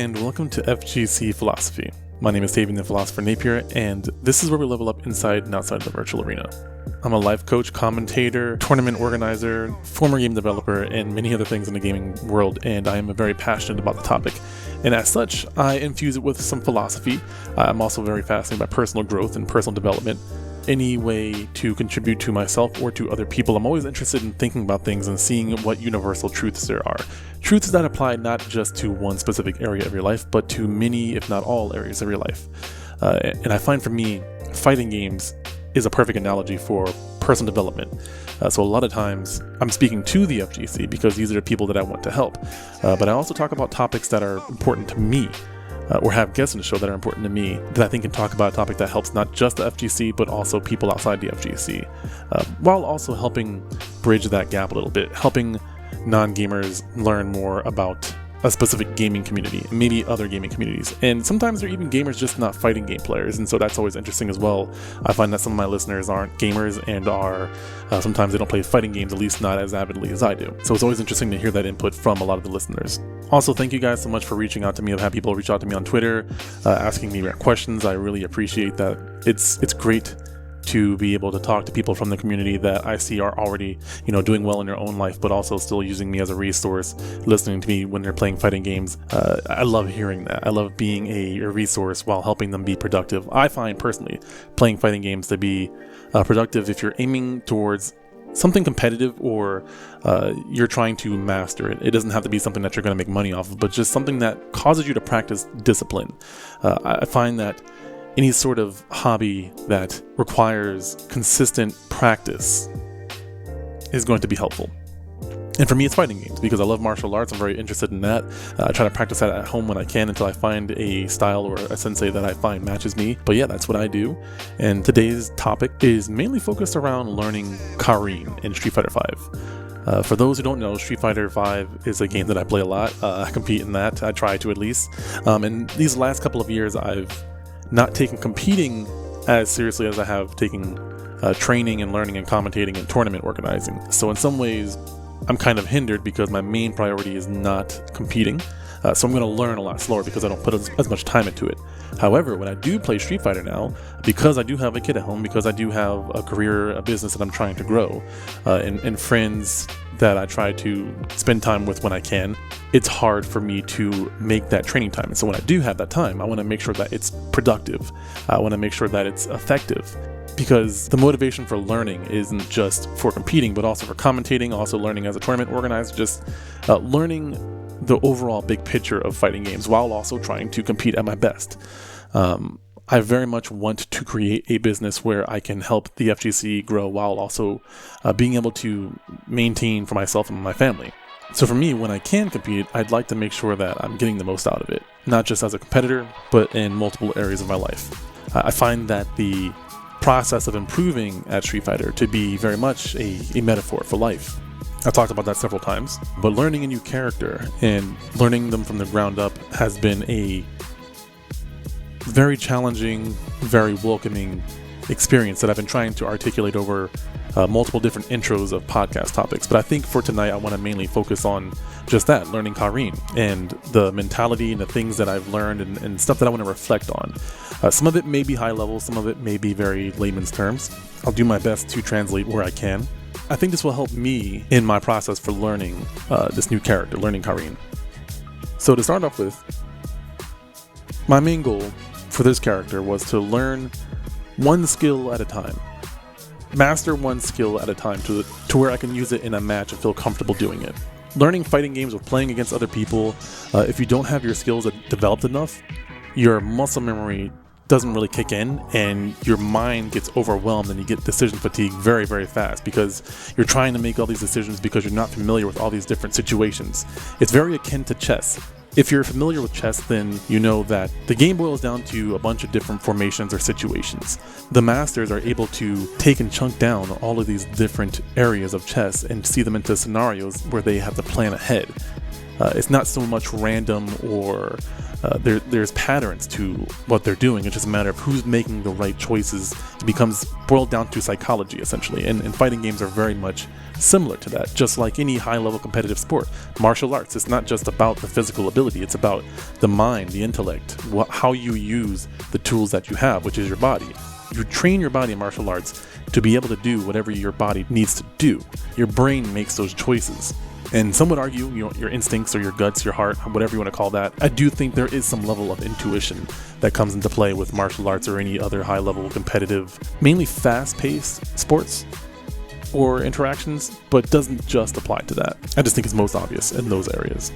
and welcome to FGC Philosophy. My name is Tavian the Philosopher Napier, and this is where we level up inside and outside the virtual arena. I'm a life coach, commentator, tournament organizer, former game developer, and many other things in the gaming world, and I am very passionate about the topic. And as such, I infuse it with some philosophy. I'm also very fascinated by personal growth and personal development. Any way to contribute to myself or to other people. I'm always interested in thinking about things and seeing what universal truths there are. Truths that apply not just to one specific area of your life, but to many, if not all, areas of your life. And I find for me, fighting games is a perfect analogy for personal development. So a lot of times I'm speaking to the FGC because these are the people that I want to help. But I also talk about topics that are important to me. Or have guests on the show that are important to me that I think can talk about a topic that helps not just the FGC, but also people outside the FGC, while also helping bridge that gap a little bit, helping non-gamers learn more about a specific gaming community, and maybe other gaming communities. And sometimes they're even gamers, just not fighting game players, and so that's always interesting as well. I find that some of my listeners aren't gamers and are, sometimes they don't play fighting games, at least not as avidly as I do. So it's always interesting to hear that input from a lot of the listeners. Also, thank you guys so much for reaching out to me. I've had people reach out to me on Twitter, asking me questions. I really appreciate that. It's great to be able to talk to people from the community that I see are already, doing well in their own life, but also still using me as a resource, listening to me when they're playing fighting games. I love hearing that. I love being a resource while helping them be productive. I find personally playing fighting games to be productive if you're aiming towards something competitive or you're trying to master it. It doesn't have to be something that you're going to make money off of, but just something that causes you to practice discipline. I find that any sort of hobby that requires consistent practice is going to be helpful. And for me, it's fighting games because I love martial arts. I'm very interested in that. I try to practice that at home when I can until I find a style or a sensei that I find matches me. But yeah, that's what I do. And today's topic is mainly focused around learning Karin in Street Fighter V. For those who don't know, Street Fighter V is a game that I play a lot. I compete in that. I try to at least. And these last couple of years, I've not taken competing as seriously as I have taken training and learning and commentating and tournament organizing. So in some ways, I'm kind of hindered because my main priority is not competing. So I'm going to learn a lot slower because I don't put as much time into it. However, when I do play Street Fighter now, because I do have a kid at home, because I do have a career, a business that I'm trying to grow, and friends that I try to spend time with when I can, it's hard for me to make that training time. And so when I do have that time, I want to make sure that it's productive. I want to make sure that it's effective. Because the motivation for learning isn't just for competing, but also for commentating, also learning as a tournament organizer, just learning the overall big picture of fighting games while also trying to compete at my best. I very much want to create a business where I can help the FGC grow while also being able to maintain for myself and my family. So for me, when I can compete, I'd like to make sure that I'm getting the most out of it, not just as a competitor, but in multiple areas of my life. I find that the process of improving at Street Fighter to be very much a metaphor for life. I've talked about that several times, but learning a new character and learning them from the ground up has been a very challenging, very welcoming experience that I've been trying to articulate over multiple different intros of podcast topics. But I think for tonight, I want to mainly focus on just that, learning Karin and the mentality and the things that I've learned and stuff that I want to reflect on. Some of it may be high level, some of it may be very layman's terms. I'll do my best to translate where I can. I think this will help me in my process for learning this new character, learning Karin. So to start off with, my main goal for this character was to learn one skill at a time. Master one skill at a time to where I can use it in a match and feel comfortable doing it. Learning fighting games or playing against other people, if you don't have your skills developed enough, your muscle memory doesn't really kick in and your mind gets overwhelmed and you get decision fatigue very, very fast because you're trying to make all these decisions because you're not familiar with all these different situations. It's very akin to chess. If you're familiar with chess, then you know that the game boils down to a bunch of different formations or situations. The masters are able to take and chunk down all of these different areas of chess and see them into scenarios where they have to plan ahead. It's not so much random or There's patterns to what they're doing. It's just a matter of who's making the right choices. It becomes boiled down to psychology, essentially. And fighting games are very much similar to that. Just like any high-level competitive sport, martial arts, it's not just about the physical ability. It's about the mind, the intellect, how you use the tools that you have, which is your body. You train your body in martial arts to be able to do whatever your body needs to do. Your brain makes those choices. And some would argue, your instincts or your guts, your heart, whatever you want to call that. I do think there is some level of intuition that comes into play with martial arts or any other high-level competitive, mainly fast-paced sports or interactions, but doesn't just apply to that. I just think it's most obvious in those areas.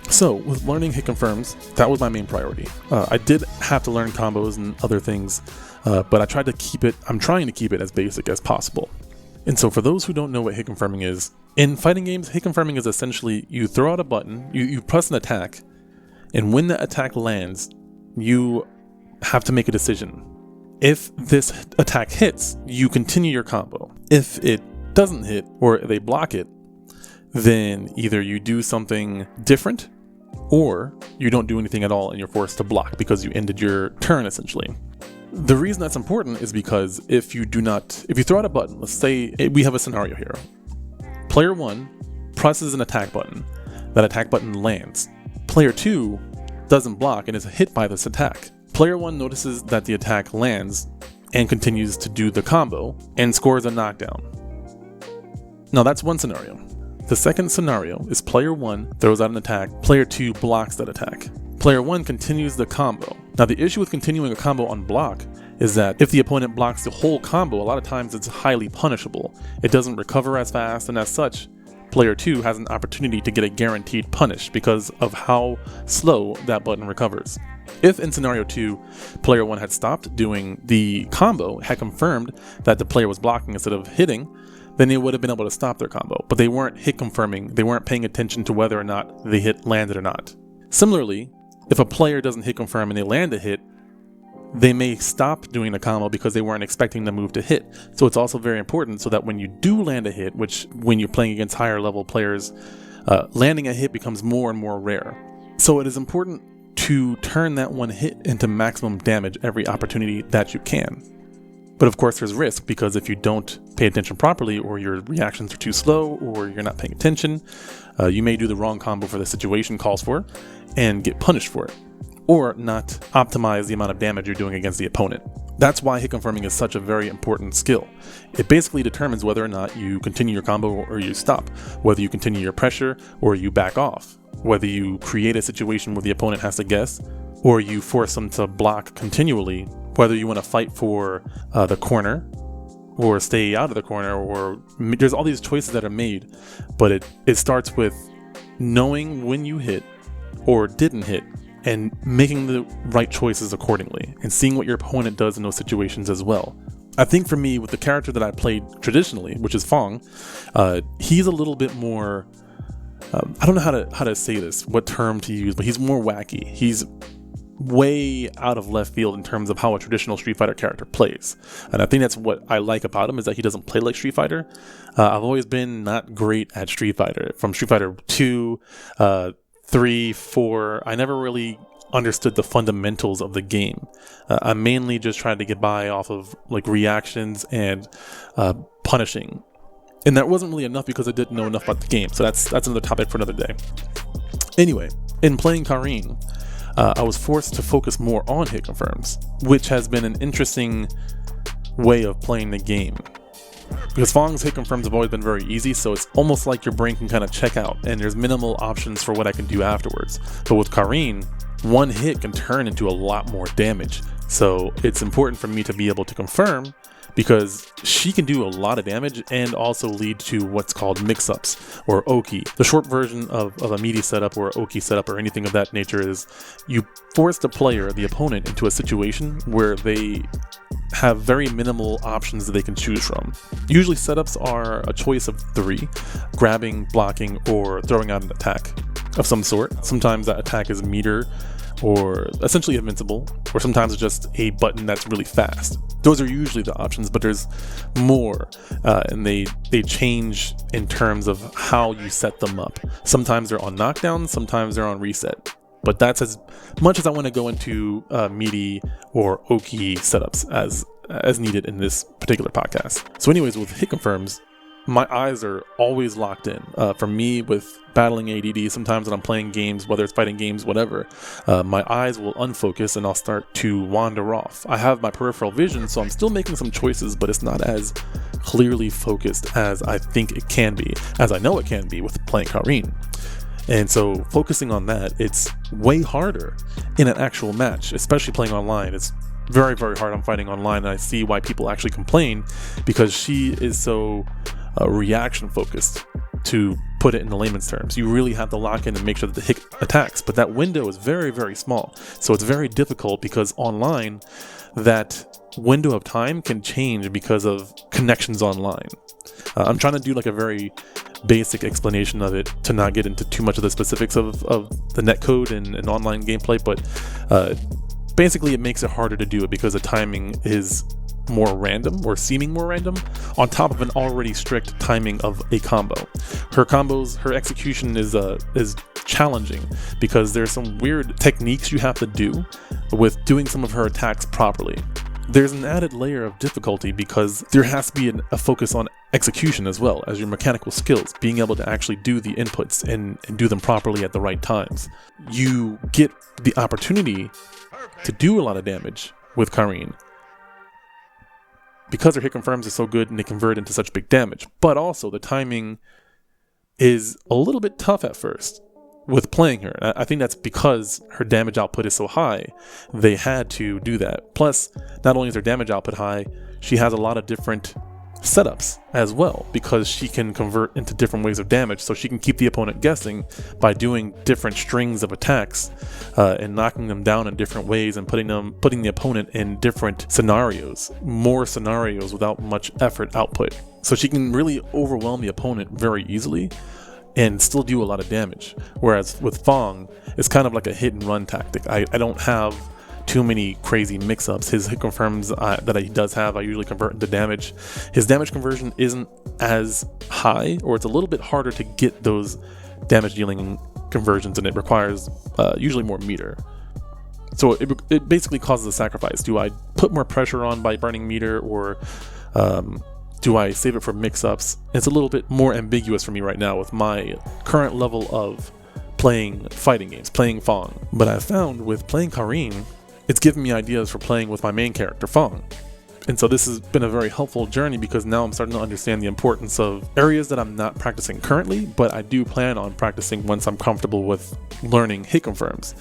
So with learning hit confirms, that was my main priority. I did have to learn combos and other things, but I'm trying to keep it as basic as possible. And so for those who don't know what hit confirming is, in fighting games, hit confirming is essentially you throw out a button, you press an attack, and when the attack lands, you have to make a decision. If this attack hits, you continue your combo. If it doesn't hit, or they block it, then either you do something different, or you don't do anything at all and you're forced to block because you ended your turn, essentially. The reason that's important is because if you throw out a button, let's say we have a scenario here. Player 1 presses an attack button. That attack button lands. Player 2 doesn't block and is hit by this attack. Player 1 notices that the attack lands and continues to do the combo and scores a knockdown. Now that's one scenario. The second scenario is player 1 throws out an attack, player 2 blocks that attack. Player 1 continues the combo. Now the issue with continuing a combo on block is that if the opponent blocks the whole combo, a lot of times it's highly punishable. It doesn't recover as fast, and as such, player 2 has an opportunity to get a guaranteed punish because of how slow that button recovers. If in scenario 2, player 1 had stopped doing the combo, had confirmed that the player was blocking instead of hitting, then they would have been able to stop their combo. But they weren't hit confirming, they weren't paying attention to whether or not the hit landed or not. Similarly, if a player doesn't hit confirm and they land a hit, they may stop doing the combo because they weren't expecting the move to hit. So it's also very important so that when you do land a hit, which when you're playing against higher level players, landing a hit becomes more and more rare. So it is important to turn that one hit into maximum damage every opportunity that you can. But of course there's risk, because if you don't pay attention properly, or your reactions are too slow, or you're not paying attention, you may do the wrong combo for the situation calls for and get punished for it, or not optimize the amount of damage you're doing against the opponent. That's why hit confirming is such a very important skill. It basically determines whether or not you continue your combo or you stop, whether you continue your pressure or you back off, whether you create a situation where the opponent has to guess, or you force them to block continually, whether you want to fight for the corner or stay out of the corner, or there's all these choices that are made, but it starts with knowing when you hit or didn't hit and making the right choices accordingly, and seeing what your opponent does in those situations as well. I think for me, with the character that I played traditionally, which is Fong, he's a little bit more, I don't know how to say this, what term to use, but he's more wacky. He's way out of left field in terms of how a traditional Street Fighter character plays. And I think that's what I like about him, is that he doesn't play like Street Fighter. I've always been not great at Street Fighter. From Street Fighter 2, 3, 4, I never really understood the fundamentals of the game. I mainly just tried to get by off of like reactions and punishing. And that wasn't really enough because I didn't know enough about the game. So that's another topic for another day. Anyway, in playing Karin, I was forced to focus more on hit confirms, which has been an interesting way of playing the game. Because Fong's hit confirms have always been very easy, so it's almost like your brain can kind of check out, and there's minimal options for what I can do afterwards. But with Karin, one hit can turn into a lot more damage. So it's important for me to be able to confirm, because she can do a lot of damage and also lead to what's called mix-ups, or Oki. The short version of a meaty setup or Oki setup or anything of that nature is you force the opponent, into a situation where they have very minimal options that they can choose from. Usually setups are a choice of 3, grabbing, blocking, or throwing out an attack of some sort. Sometimes that attack is meter or essentially invincible, or sometimes it's just a button that's really fast. Those are usually the options, but there's more, and they change in terms of how you set them up. Sometimes they're on knockdown, sometimes they're on reset. But that's as much as I want to go into meaty or oaky setups as needed in this particular podcast. So anyways, with hit confirms, my eyes are always locked in. For me, with battling ADD, sometimes when I'm playing games, whether it's fighting games, whatever, my eyes will unfocus and I'll start to wander off. I have my peripheral vision, so I'm still making some choices, but it's not as clearly focused as I think it can be, as I know it can be with playing Karin. And so focusing on that, it's way harder in an actual match, especially playing online. It's very, very hard on fighting online, and I see why people actually complain, because she is so reaction focused, to put it in the layman's terms. You really have to lock in and make sure that the hit attacks, but that window is very, very small. So it's very difficult, because online, that window of time can change because of connections online. I'm trying to do like a very basic explanation of it to not get into too much of the specifics of the netcode and online gameplay, but basically it makes it harder to do it because the timing is more random, or seeming more random, on top of an already strict timing of a combo. Her execution is challenging because there's some weird techniques you have to do with doing some of her attacks properly. There's an added layer of difficulty because there has to be a focus on execution as well as your mechanical skills, being able to actually do the inputs and do them properly at the right times. You get the opportunity to do a lot of damage with Karin because her hit confirms are so good and they convert into such big damage, but also the timing is a little bit tough at first with playing her. I think that's because her damage output is so high, they had to do that. Plus, not only is her damage output high, she has a lot of different setups as well, because she can convert into different ways of damage, so she can keep the opponent guessing by doing different strings of attacks and knocking them down in different ways and putting the opponent in different scenarios, more scenarios without much effort output. So she can really overwhelm the opponent very easily and still do a lot of damage. Whereas with Fong, it's kind of like a hit and run tactic. I don't have too many crazy mix-ups. His hit confirms that he does have, I usually convert into damage. His damage conversion isn't as high, or it's a little bit harder to get those damage dealing conversions, and it requires usually more meter. So it basically causes a sacrifice. Do I put more pressure on by burning meter, or do I save it for mix-ups? It's a little bit more ambiguous for me right now with my current level of playing fighting games, playing Fong. But I found with playing Karin, it's given me ideas for playing with my main character, Fong. And so this has been a very helpful journey, because now I'm starting to understand the importance of areas that I'm not practicing currently, but I do plan on practicing once I'm comfortable with learning hit confirms.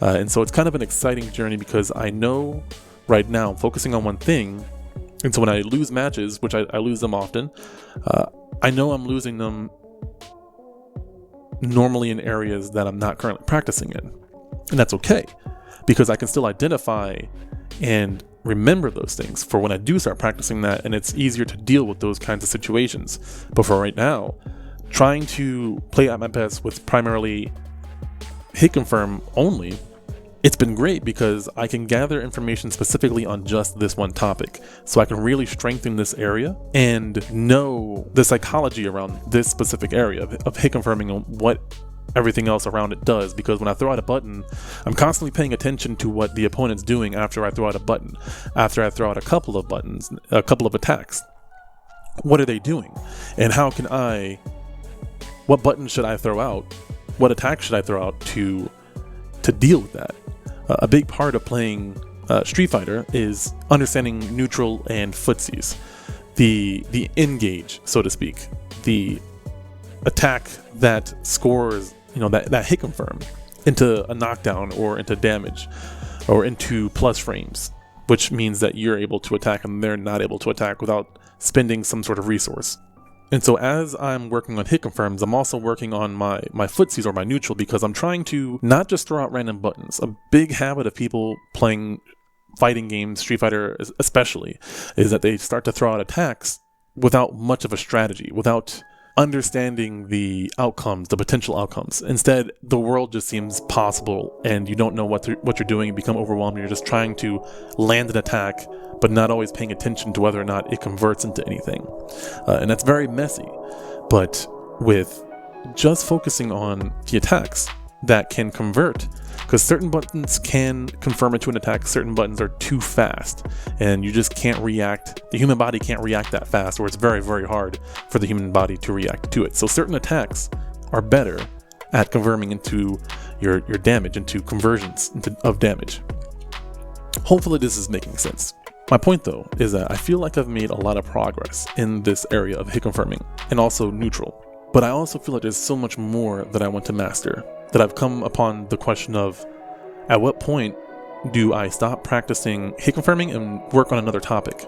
And so it's kind of an exciting journey, because I know right now I'm focusing on one thing. And so when I lose matches, which I lose them often, I know I'm losing them normally in areas that I'm not currently practicing in. And that's okay, because I can still identify and remember those things for when I do start practicing that, and it's easier to deal with those kinds of situations. But for right now, trying to play at my best with primarily hit confirm only, it's been great because I can gather information specifically on just this one topic. So I can really strengthen this area and know the psychology around this specific area of hit confirming and what everything else around it does. Because when I throw out a button, I'm constantly paying attention to what the opponent's doing after I throw out a button, after I throw out a couple of buttons, a couple of attacks. What are they doing? And what button should I throw out? What attack should I throw out to deal with that? A big part of playing Street Fighter is understanding neutral and footsies, the engage, so to speak, the attack that scores, that hit confirm into a knockdown or into damage or into plus frames, which means that you're able to attack and they're not able to attack without spending some sort of resource. And so as I'm working on hit confirms, I'm also working on my footsies or my neutral, because I'm trying to not just throw out random buttons. A big habit of people playing fighting games, Street Fighter especially, is that they start to throw out attacks without much of a strategy, without understanding the outcomes, the potential outcomes. Instead, the world just seems possible and you don't know what you're doing. You become overwhelmed. You're just trying to land an attack, but not always paying attention to whether or not it converts into anything. And that's very messy. But with just focusing on the attacks, that can convert, because certain buttons can confirm it to an attack, certain buttons are too fast, and you just can't react. The human body can't react that fast, or it's very, very hard for the human body to react to it. So certain attacks are better at confirming into your damage, into conversions of damage. Hopefully this is making sense. My point though is that I feel like I've made a lot of progress in this area of hit confirming and also neutral. But I also feel like there's so much more that I want to master, that I've come upon the question of, at what point do I stop practicing hit confirming and work on another topic?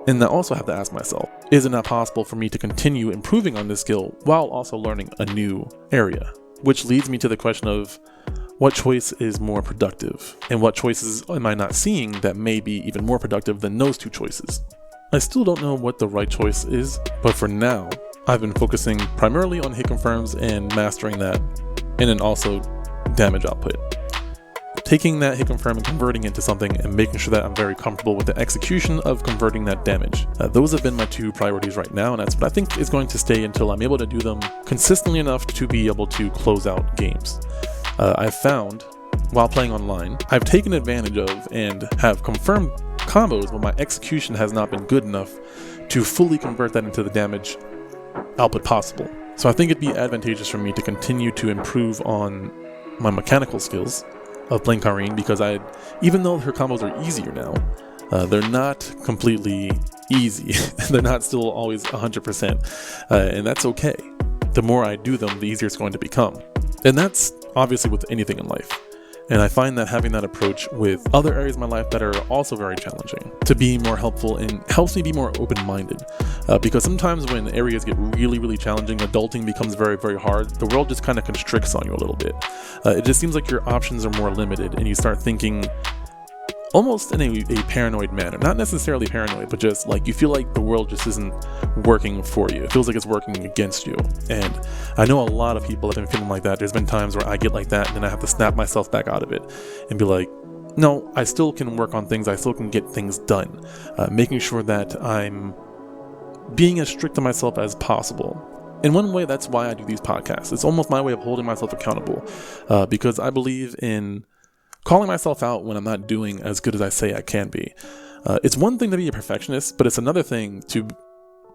And I also have to ask myself, is it not possible for me to continue improving on this skill while also learning a new area? Which leads me to the question of, what choice is more productive? And what choices am I not seeing that may be even more productive than those two choices? I still don't know what the right choice is, but for now, I've been focusing primarily on hit confirms and mastering that, and then also damage output. Taking that hit confirm and converting into something and making sure that I'm very comfortable with the execution of converting that damage. Those have been my two priorities right now, and that's what I think is going to stay until I'm able to do them consistently enough to be able to close out games. I've found, while playing online, I've taken advantage of and have confirmed combos, but my execution has not been good enough to fully convert that into the damage output possible. So I think it'd be advantageous for me to continue to improve on my mechanical skills of playing Karin, because even though her combos are easier now, they're not completely easy. They're not still always 100%, and that's okay. The more I do them, the easier it's going to become. And that's obviously with anything in life. And I find that having that approach with other areas of my life that are also very challenging to be more helpful and helps me be more open-minded. Because sometimes when areas get really, really challenging, adulting becomes very, very hard. The world just kind of constricts on you a little bit. It just seems like your options are more limited, and you start thinking almost in a paranoid manner. Not necessarily paranoid, but just like you feel like the world just isn't working for you. It feels like it's working against you. And I know a lot of people have been feeling like that. There's been times where I get like that and then I have to snap myself back out of it and be like, no, I still can work on things. I still can get things done. Making sure that I'm being as strict to myself as possible. In one way, that's why I do these podcasts. It's almost my way of holding myself accountable, because I believe in calling myself out when I'm not doing as good as I say I can be. It's one thing to be a perfectionist, but it's another thing to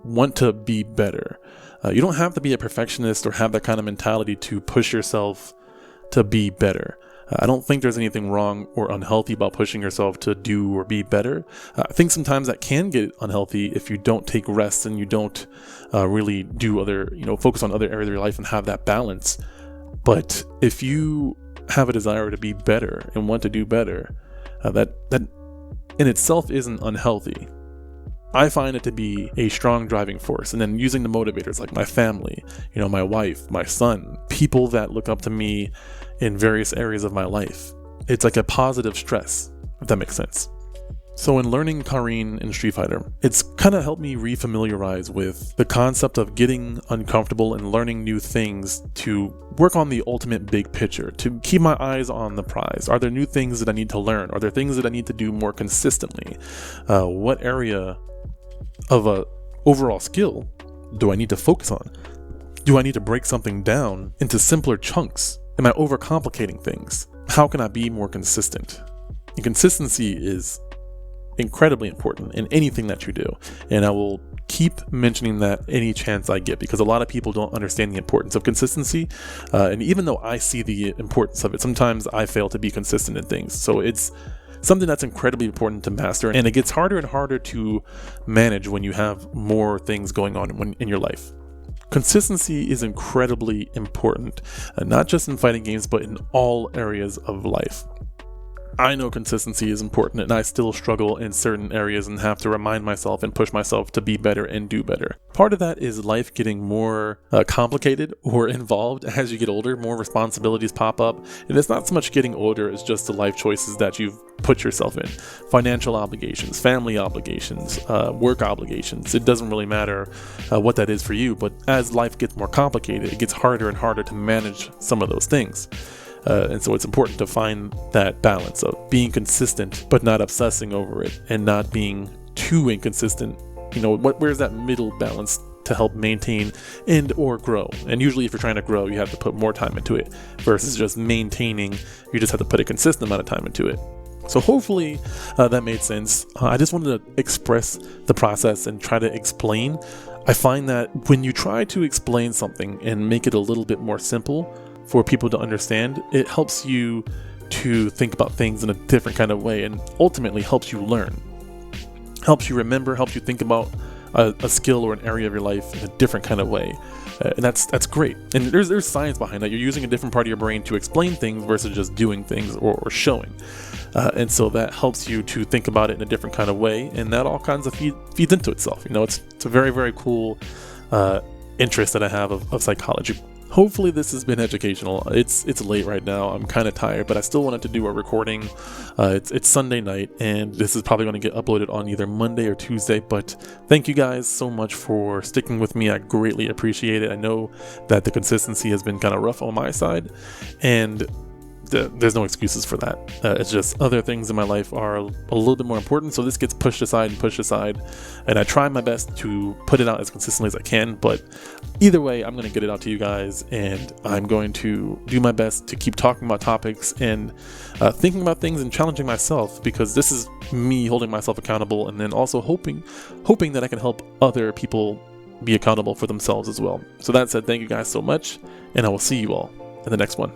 want to be better. You don't have to be a perfectionist or have that kind of mentality to push yourself to be better. I don't think there's anything wrong or unhealthy about pushing yourself to do or be better. I think sometimes that can get unhealthy if you don't take rest and you don't really do focus on other areas of your life and have that balance. But if you have a desire to be better and want to do better, that in itself isn't unhealthy. I find it to be a strong driving force. And then using the motivators like my family, my wife, my son, people that look up to me in various areas of my life. It's like a positive stress, if that makes sense. So in learning Karin in Street Fighter, it's kind of helped me refamiliarize with the concept of getting uncomfortable and learning new things to work on the ultimate big picture, to keep my eyes on the prize. Are there new things that I need to learn? Are there things that I need to do more consistently? What area of a overall skill do I need to focus on? Do I need to break something down into simpler chunks? Am I overcomplicating things? How can I be more consistent? And consistency is incredibly important in anything that you do, and I will keep mentioning that any chance I get, because a lot of people don't understand the importance of consistency, and even though I see the importance of it, sometimes I fail to be consistent in things. So it's something that's incredibly important to master, and it gets harder and harder to manage when you have more things going on in your life. Consistency is incredibly important, not just in fighting games, but in all areas of life. I know consistency is important, and I still struggle in certain areas and have to remind myself and push myself to be better and do better. Part of that is life getting more complicated or involved as you get older. More responsibilities pop up, and it's not so much getting older, it's just the life choices that you've put yourself in. Financial obligations, family obligations, work obligations. It doesn't really matter what that is for you, but as life gets more complicated, it gets harder and harder to manage some of those things. And so it's important to find that balance of being consistent but not obsessing over it, and not being too inconsistent. Where's that middle balance to help maintain and or grow. And usually if you're trying to grow, you have to put more time into it versus just maintaining. You just have to put a consistent amount of time into it. So hopefully that made sense. I just wanted to express the process and try to explain. I find that when you try to explain something and make it a little bit more simple for people to understand, it helps you to think about things in a different kind of way and ultimately helps you learn. Helps you remember, helps you think about a skill or an area of your life in a different kind of way. And that's great. And there's science behind that. You're using a different part of your brain to explain things versus just doing things or showing. And so that helps you to think about it in a different kind of way. And that all kinds of feeds into itself. It's a very, very cool interest that I have of psychology. Hopefully this has been educational. It's late right now. I'm kind of tired, but I still wanted to do a recording. It's Sunday night, and this is probably going to get uploaded on either Monday or Tuesday. But thank you guys so much for sticking with me. I greatly appreciate it. I know that the consistency has been kind of rough on my side, and there's no excuses for that. It's just other things in my life are a little bit more important, so this gets pushed aside, and I try my best to put it out as consistently as I can. But either way, I'm going to get it out to you guys, and I'm going to do my best to keep talking about topics and thinking about things and challenging myself, because this is me holding myself accountable, and then also hoping that I can help other people be accountable for themselves as well. So that said, thank you guys so much, and I will see you all in the next one.